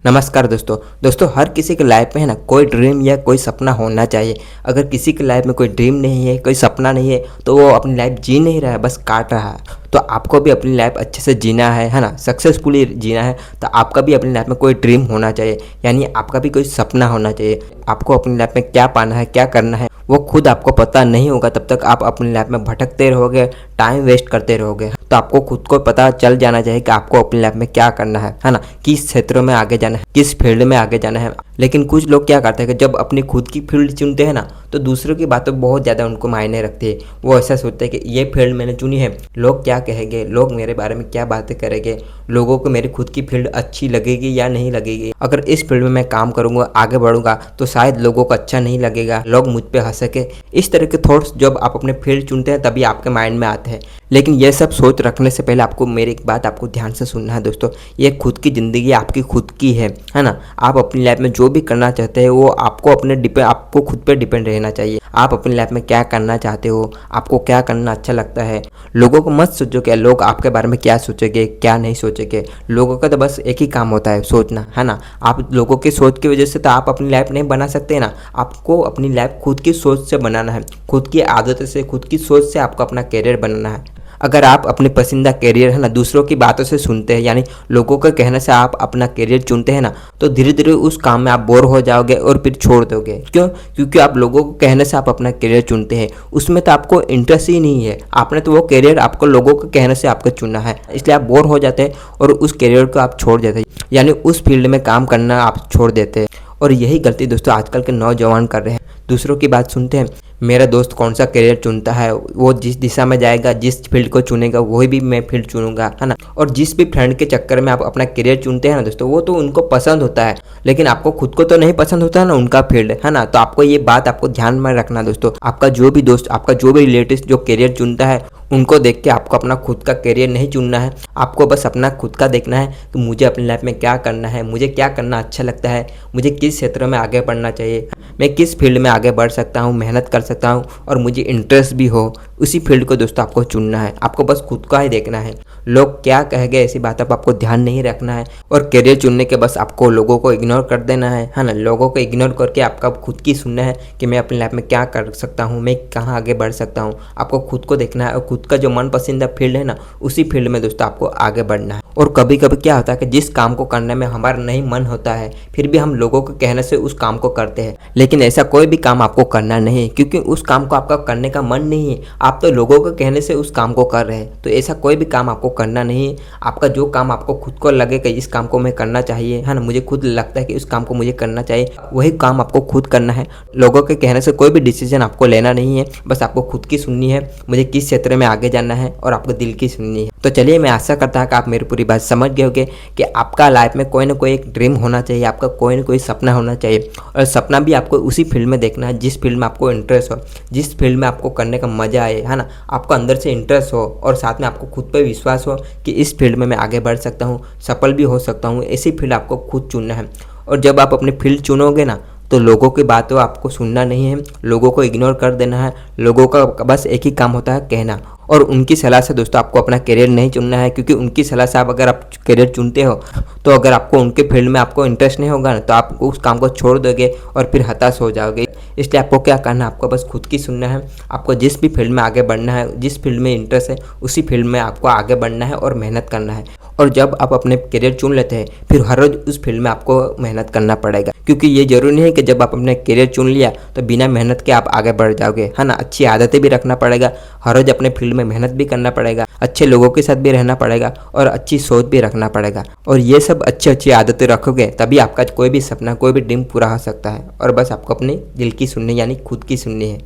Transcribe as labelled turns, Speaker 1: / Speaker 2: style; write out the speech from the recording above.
Speaker 1: नमस्कार दोस्तों हर किसी के लाइफ में है ना कोई ड्रीम या कोई सपना होना चाहिए। अगर किसी के लाइफ में कोई ड्रीम नहीं है, कोई सपना नहीं है, तो वो अपनी लाइफ जी नहीं रहा है, बस काट रहा है। तो आपको भी अपनी लाइफ अच्छे से जीना है ना, सक्सेसफुली जीना है। तो आपका भी अपनी लाइफ में कोई ड्रीम होना चाहिए, यानी आपका भी कोई सपना होना चाहिए। आपको अपनी लाइफ में क्या पाना है, क्या करना है, वो खुद आपको पता नहीं होगा। तब तक आप अपनी लाइफ में भटकते रहोगे, टाइम वेस्ट करते रहोगे। तो आपको खुद को पता चल जाना चाहिए कि आपको अपनी लाइफ में क्या करना है ना, किस क्षेत्र में आगे जाना है, किस फील्ड में आगे जाना है। लेकिन कुछ लोग क्या करते हैं कि जब अपनी खुद की फील्ड चुनते हैं ना, तो दूसरों की बातें बहुत ज़्यादा उनको मायने रखती है। वो ऐसा सोचते हैं कि ये फील्ड मैंने चुनी है, लोग क्या कहेंगे, लोग मेरे बारे में क्या बातें करेंगे, लोगों को मेरी खुद की फील्ड अच्छी लगेगी या नहीं लगेगी। अगर इस फील्ड में मैं काम करूँगा, आगे बढ़ूंगा, तो शायद लोगों को अच्छा नहीं लगेगा, लोग मुझ पर हंस सके। इस तरह के थॉट्स जब आप अपने फील्ड चुनते हैं तभी आपके माइंड में आते हैं। लेकिन ये सब सोच रखने से पहले आपको मेरी एक बात आपको ध्यान से सुनना है दोस्तों। ये खुद की ज़िंदगी आपकी खुद की है ना। आप अपनी लाइफ में जो भी करना चाहते हैं वो आपको खुद पे डिपेंड रहना चाहिए। आप अपनी लाइफ में क्या करना चाहते हो, आपको क्या करना अच्छा लगता है। लोगों को मत सोचो कि लोग आपके बारे में क्या सोचेंगे, क्या नहीं सोचेंगे। लोगों का तो बस एक ही काम होता है, सोचना, है ना। आप लोगों की सोच की वजह से तो आप अपनी लाइफ नहीं बना सकते ना। आपको अपनी लाइफ खुद की सोच से बनाना है, खुद की आदत से, खुद की सोच से आपको अपना करियर बनाना है। अगर आप अपने पसंदीदा करियर है ना दूसरों की बातों से सुनते हैं, यानी लोगों के कहने से आप अपना करियर चुनते हैं ना, तो धीरे धीरे उस काम में आप बोर हो जाओगे और फिर छोड़ दोगे। क्यों? क्योंकि आप लोगों को कहने से आप अपना करियर चुनते हैं, उसमें तो आपको इंटरेस्ट ही नहीं है। आपने तो वो करियर आपको लोगों के कहने से आपको चुना है, इसलिए आप बोर हो जाते हैं और उस करियर को आप छोड़ देते हैं, यानी उस फील्ड में काम करना आप छोड़ देते हैं। और यही गलती दोस्तों आजकल के नौजवान कर रहे हैं। दूसरों की बात सुनते हैं, मेरा दोस्त कौन सा करियर चुनता है, वो जिस दिशा में जाएगा, जिस फील्ड को चुनेगा, वही भी मैं फील्ड चुनूंगा, है ना। और जिस भी फ्रेंड के चक्कर में आप अपना करियर चुनते हैं ना दोस्तों, वो तो उनको पसंद होता है, लेकिन आपको खुद को तो नहीं पसंद होता है ना उनका फील्ड, है ना। तो आपको ये बात आपको ध्यान में रखना दोस्तों। आपका जो भी दोस्त, आपका जो भी रिलेटिव जो करियर चुनता है, उनको देख के आपको अपना खुद का करियर नहीं चुनना है। आपको बस अपना खुद का देखना है कि मुझे अपनी लाइफ में क्या करना है, मुझे क्या करना अच्छा लगता है, मुझे किस क्षेत्र में आगे बढ़ना चाहिए, मैं किस फील्ड में आगे बढ़ सकता हूँ, मेहनत कर सकता हूँ और मुझे इंटरेस्ट भी हो, उसी फील्ड को दोस्तों आपको चुनना है। आपको बस खुद का ही देखना है। लोग क्या कहेंगे ऐसी बातों पर आपको ध्यान नहीं रखना है। और करियर चुनने के बस आपको लोगों को इग्नोर कर देना है ना। लोगों को इग्नोर करके आपका खुद की सुनना है कि मैं अपनी लाइफ में क्या कर सकता हूँ, मैं कहाँ आगे बढ़ सकता हूँ। आपको खुद को देखना है और खुद का जो मन पसंदीदा फील्ड है ना, उसी फील्ड में दोस्तों आपको आगे बढ़ना है। और कभी कभी क्या होता है कि जिस काम को करने में हमारा नहीं मन होता है, फिर भी हम लोगों के कहने से उस काम को करते हैं। लेकिन ऐसा कोई भी काम आपको करना नहीं है, क्योंकि उस काम को आपका करने का मन नहीं है। आप तो लोगों के कहने से उस काम को कर रहे हैं। तो ऐसा कोई भी काम आपको करना नहीं है। आपका जो काम आपको खुद को लगे कि इस काम को मैं करना चाहिए, है ना, मुझे खुद लगता है कि उस काम को मुझे करना चाहिए, वही काम आपको खुद करना है। लोगों के कहने से कोई भी डिसीजन आपको लेना नहीं है। बस आपको खुद की सुननी है, मुझे किस क्षेत्र में आगे जाना है, और आपको दिल की सुननी है। तो चलिए, मैं आशा करता हूँ कि आप मेरी पूरी बात समझ गए होंगे कि आपका लाइफ में कोई ना कोई एक ड्रीम होना चाहिए, आपका कोई ना कोई सपना होना चाहिए। और सपना भी आपको उसी फील्ड में देखना है जिस फील्ड में आपको इंटरेस्ट हो, जिस फील्ड में आपको करने का मजा आए, है ना। आपको अंदर से इंटरेस्ट हो और साथ में आपको खुद पे विश्वास हो कि इस फील्ड में मैं आगे बढ़ सकता हूँ, सफल भी हो सकता हूँ। ऐसी फील्ड आपको खुद चुनना है। और जब आप अपनी फील्ड चुनोगे ना, तो लोगों की बातों आपको सुनना नहीं है, लोगों को इग्नोर कर देना है। लोगों का बस एक ही काम होता है, कहना। और उनकी सलाह से दोस्तों आपको अपना करियर नहीं चुनना है, क्योंकि उनकी सलाह से अगर आप करियर चुनते हो, तो अगर आपको उनके फील्ड में आपको इंटरेस्ट नहीं होगा ना, तो आप उस काम को छोड़ दोगे और फिर हताश हो जाओगे। इसलिए आपको क्या करना है, आपको बस खुद की सुनना है। आपको जिस भी फील्ड में आगे बढ़ना है, जिस फील्ड में इंटरेस्ट है, उसी फील्ड में आपको आगे बढ़ना है और मेहनत करना है। और जब आप अपने करियर चुन लेते हैं, फिर हर रोज उस फील्ड में आपको मेहनत करना पड़ेगा। क्योंकि ये जरूरी नहीं है कि जब आप अपने करियर चुन लिया तो बिना मेहनत के आप आगे बढ़ जाओगे, है ना। अच्छी आदतें भी रखना पड़ेगा, हर रोज अपने फील्ड में मेहनत भी करना पड़ेगा, अच्छे लोगों के साथ भी रहना पड़ेगा और अच्छी सोच भी रखना पड़ेगा। और ये सब अच्छी आदतें रखोगे तभी आपका कोई भी सपना, कोई भी ड्रीम पूरा हो सकता है। और बस आपको अपनी दिल की सुननी, यानी खुद की सुननी है।